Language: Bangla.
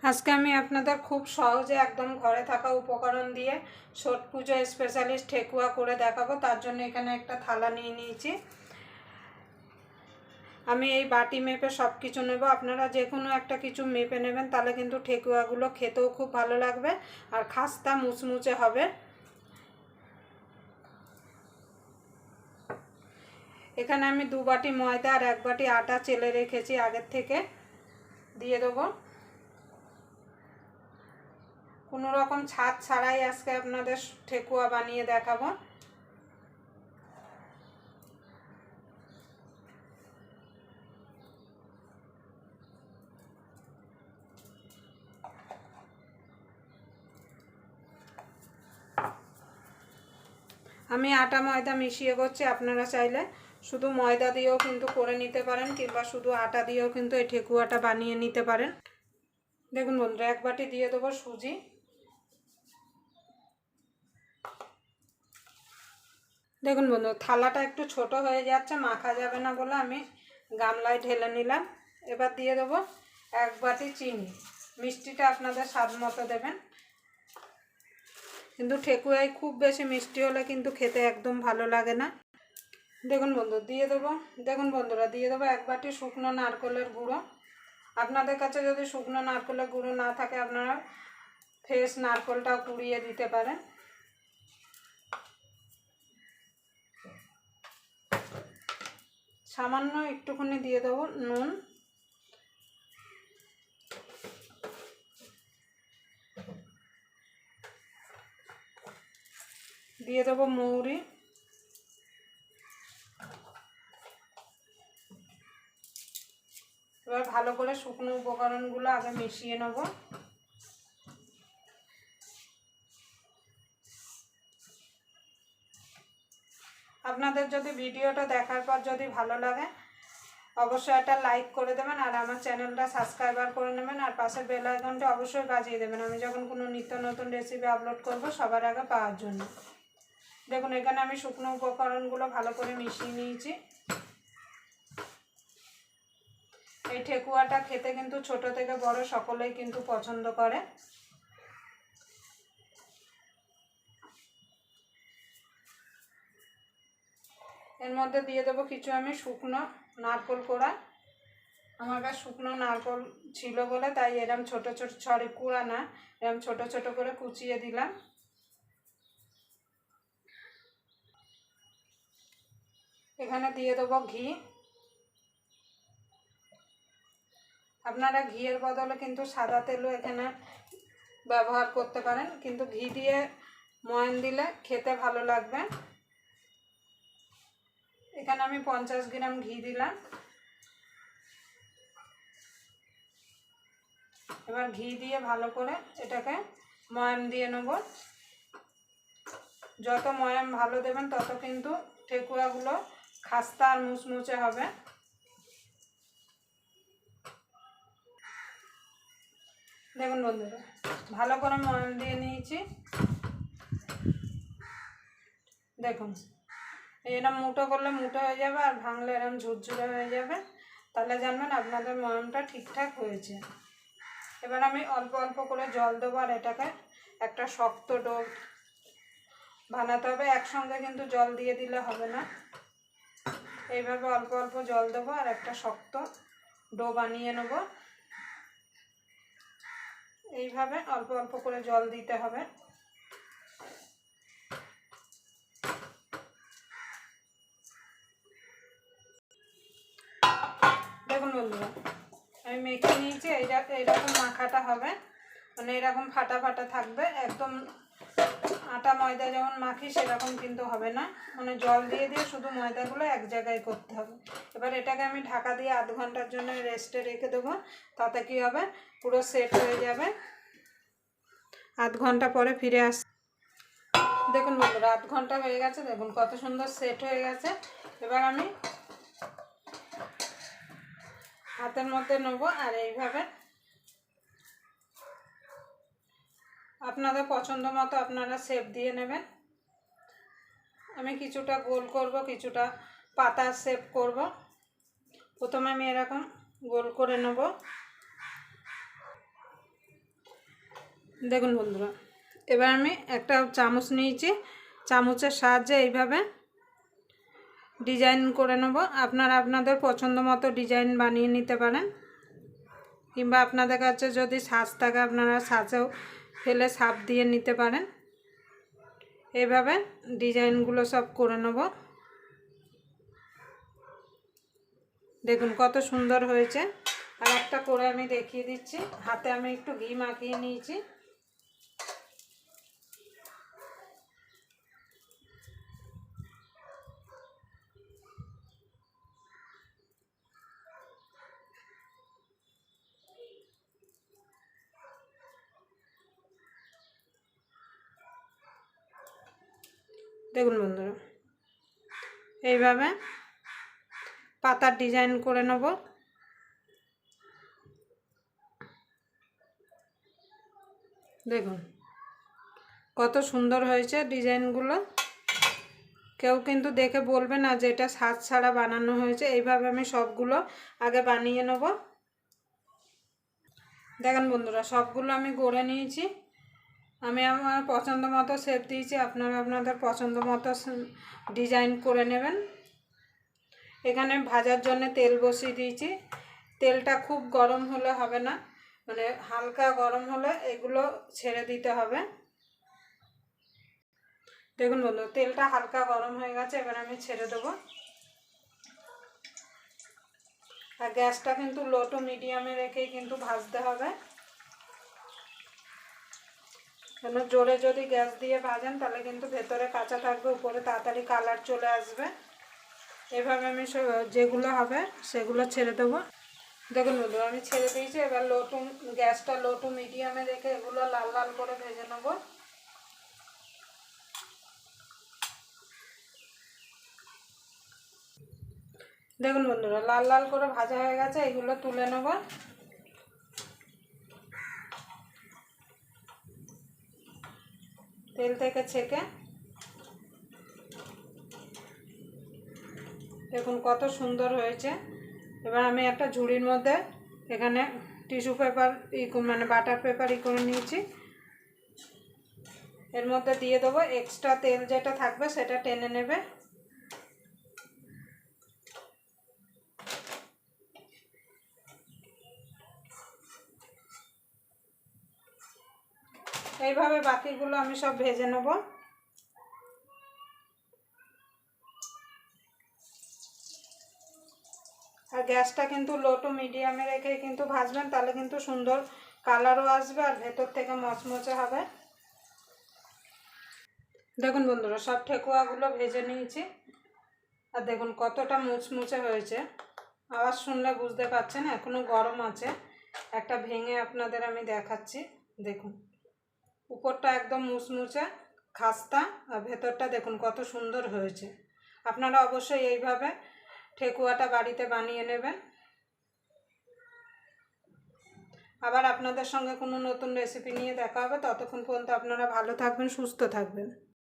আজকে আমি আপনাদের খুব সহজে একদম ঘরে থাকা উপকরণ দিয়ে ছট পুজো স্পেশালিস্ট ঠেকুয়া করে দেখাবো। তার জন্য এখানে একটা থালা নিয়ে নিয়েছি। আমি এই বাটি মেপে সব কিছু নেব। আপনারা যে কোনো একটা কিছু মেপে নেবেন, তাহলে কিন্তু ঠেকুয়াগুলো খেতেও খুব ভালো লাগবে আর খাস্তা মুচমুচে হবে। এখানে আমি 2 বাটি ময়দা আর 1 বাটি আটা চেলে রেখেছি আগের থেকে, দিয়ে দেবো। কোনো রকম ছাদ ছাড়াই আজকে আপনাদের ঠেকুয়া বানিয়ে দেখাবো। আমি আটা ময়দা মিশিয়ে করছি। আপনারা চাইলে শুধু ময়দা দিয়েও কিন্তু করে নিতে পারেন, কিংবা শুধু আটা দিয়েও কিন্তু এই ঠেকুয়াটা বানিয়ে নিতে পারেন। দেখুন বন্ধুরা, 1 বাটি দিয়ে দেবো সুজি। দেখুন বন্ধু, থালাটা একটু ছোট হয়ে যাচ্ছে, মাখা যাবে না বলে আমি গামলায় ঢেলে নিলাম। এবার দিয়ে দেবো 1 বাটি চিনি। মিষ্টিটা আপনাদের স্বাদ মতো দেবেন, কিন্তু ঠেকুয়ায় খুব বেশি মিষ্টি হলে কিন্তু খেতে একদম ভালো লাগে না। দেখুন বন্ধুরা, দিয়ে দেবো 1 বাটি শুকনো নারকেলের গুঁড়ো। আপনাদের কাছে যদি শুকনো নারকেলের গুঁড়ো না থাকে, আপনারা ফ্রেশ নারকেলটাও কুড়িয়ে দিতে পারেন। সামান্য একটুখানি দিয়ে দেবো নুন। দিয়ে দেবো মৌরি। এবার ভালো করে শুকনো উপকরণগুলো আগে মিশিয়ে নেব। আপনাদের যদি ভিডিওটা দেখার পর যদি ভালো লাগে, অবশ্যই একটা লাইক করে দেবেন আর আমার চ্যানেলটা সাবস্ক্রাইবার করে নেবেন, আর পাশের বেল আইকনটা অবশ্যই বাজিয়ে দেবেন, আমি যখন কোনো নিত্য নতুন রেসিপি আপলোড করব সবার আগে পাওয়ার জন্য। দেখুন, এখানে আমি শুকনো উপকরণগুলো ভালো করে মিশিয়ে নিয়েছি। এই ঠেকুয়াটা খেতে কিন্তু ছোট থেকে বড় সকলেই কিন্তু পছন্দ করে। এর মধ্যে দিয়ে দেবো কিছু আমি শুকনো নারকেল কোড়া। আমার কাছে শুকনো নারকেল ছিল বলে তাই এরম ছোট ছোট, সরি কুড়া না, এরম ছোট ছোট করে কুচিয়ে দিলাম। এখানে দিয়ে দেবো ঘি। আপনারা ঘিয়ের বদলে কিন্তু সাদা তেলও এখানে ব্যবহার করতে পারেন, কিন্তু ঘি দিয়ে ময়ান দিলে খেতে ভালো লাগবে। এখানে আমি 50 গ্রাম ঘি দিলাম। এবার ঘি দিয়ে ভালো করে এটাকে ময়ান দিয়ে নেব। যত ময়ান ভালো দেবেন তত কিন্তু ঠেকুয়াগুলো খাস্তা আর মুচমুচে হবে। দেখুন বন্ধুরা, ভালো করে ময়ান দিয়ে নিয়েছি। দেখুন, এরকম মুঠো করলে মুঠো হয়ে যাবে, আর ভাঙলে এরকম ঝুরঝুরে হয়ে যাবে, তাহলে জানবেন আপনাদের ময়ানটা ঠিকঠাক হয়েছে। এবার আমি অল্প অল্প করে জল দেবো, আর এটাকে একটা শক্ত ডো বানাতে হবে। একসঙ্গে কিন্তু জল দিয়ে দিলে হবে না, এইভাবে অল্প অল্প জল দেবো আর একটা শক্ত ডো বানিয়ে নেব। এইভাবে অল্প অল্প করে জল দিতে হবে। দেখুন বন্ধুরা, আমি মেখে নিয়েছি। এইরকম মাখাটা হবে, মানে এরকম ফাটা ফাটা থাকবে। একদম আটা ময়দা যেমন মাখি সেরকম কিন্তু হবে না, মানে জল দিয়ে দিয়ে শুধু ময়দাগুলো এক জায়গায় করতে হবে। এবার এটাকে আমি ঢাকা দিয়ে 1/2 ঘন্টার জন্য রেস্টে রেখে দেবো। তাতে কি হবে, পুরো সেট হয়ে যাবে। 1/2 ঘন্টা পরে ফিরে আস। দেখুন বন্ধুরা, 1/2 ঘন্টা হয়ে গেছে। দেখুন কত সুন্দর সেট হয়ে গেছে। এবার আমি হাতের মধ্যে নেবো, আর এইভাবে আপনাদের পছন্দ মতো আপনারা শেপ দিয়ে নেবেন। আমি কিছুটা গোল করব, কিছুটা পাতার শেপ করব। প্রথমে আমি এরকম গোল করে নেব। দেখুন বন্ধুরা, এবার আমি একটা চামচ নিয়েছি, চামচের সাহায্যে এইভাবে ডিজাইন করে নেব। আপনারা আপনাদের পছন্দ মতো ডিজাইন বানিয়ে নিতে পারেন, কিংবা আপনাদের কাছে যদি ছাঁচ থাকে আপনারা ছাঁচেও ফেলে ছাপ দিয়ে নিতে পারেন। এইভাবে ডিজাইনগুলো সব করে নেব। দেখুন কত সুন্দর হয়েছে। আর একটা করে আমি দেখিয়ে দিচ্ছি। হাতে আমি একটু ঘি মাখিয়ে নিয়েছি। দেখুন বন্ধুরা, এইভাবে পাতার ডিজাইন করে নেব। দেখুন কত সুন্দর হয়েছে ডিজাইনগুলো। কেউ কিন্তু দেখে বলবে না যে এটা ছাঁচ ছাড়া বানানো হয়েছে। এইভাবে আমি সবগুলো আগে বানিয়ে নেব। দেখেন বন্ধুরা, সবগুলো আমি গড়ে নিয়েছি। আমি আমার পছন্দ মতো শেপ দিয়েছি, আপনারা আপনাদের পছন্দ মতো ডিজাইন করে নেবেন। এখানে ভাজার জন্য তেল বসিয়ে দিয়েছি। তেলটা খুব গরম হলে হবে না, মানে হালকা গরম হলে এগুলো ছেড়ে দিতে হবে। দেখুন বন্ধু, তেলটা হালকা গরম হয়ে গেছে, এবার আমি ছেড়ে দেবো। আর গ্যাসটা কিন্তু লো টু মিডিয়ামে রেখেই কিন্তু ভাজতে হবে, কেন জোরে যদি গ্যাস দিয়ে ভাজেন তাহলে কিন্তু ভেতরে কাঁচা থাকবে, উপরে তাড়াতাড়ি কালার চলে আসবে। এভাবে আমি যেগুলো হবে সেগুলো ছেড়ে দেবো। দেখুন বন্ধু, আমি ছেড়ে দিয়েছি। এবার গ্যাসটা লো টু মিডিয়ামে রেখে এগুলো লাল লাল করে ভেজে নেব। দেখুন বন্ধুরা, লাল লাল করে ভাজা হয়ে গেছে, এগুলো তুলে নেব। তেল থেকে ছেঁকে। দেখুন কত সুন্দর হয়েছে। এবার আমি একটা ঝুড়ির মধ্যে এখানে টিস্যু পেপার মানে বাটার পেপার করে নিয়েছি, এর মধ্যে দিয়ে দেবো। এক্সট্রা তেল যেটা থাকবে সেটা টেনে নেবে। এইভাবে বাকিগুলো আমি সব ভেজে নেব। আর গ্যাসটা কিন্তু লো টু মিডিয়ামে রেখে কিন্তু ভাজবেন, তাহলে কিন্তু সুন্দর কালারও আসবে আর ভেতর থেকে মচমচে হবে। দেখুন বন্ধুরা, সব ঠেকুয়াগুলো ভেজে নিয়েছি। আর দেখুন কতটা মুচমুচে হয়েছে। আওয়াজ শুনলে বুঝতে পারছেন এখনও গরম আছে। একটা ভেঙে আপনাদের আমি দেখাচ্ছি। দেখুন উপরটা একদম মুচমুচে খাস্তা, আর ভেতরটা দেখুন কত সুন্দর হয়েছে। আপনারা অবশ্যই এইভাবে ঠেকুয়াটা বাড়িতে বানিয়ে নেবেন। আবার আপনাদের সঙ্গে কোনো নতুন রেসিপি নিয়ে দেখা হবে। ততক্ষণ পর্যন্ত আপনারা ভালো থাকবেন, সুস্থ থাকবেন।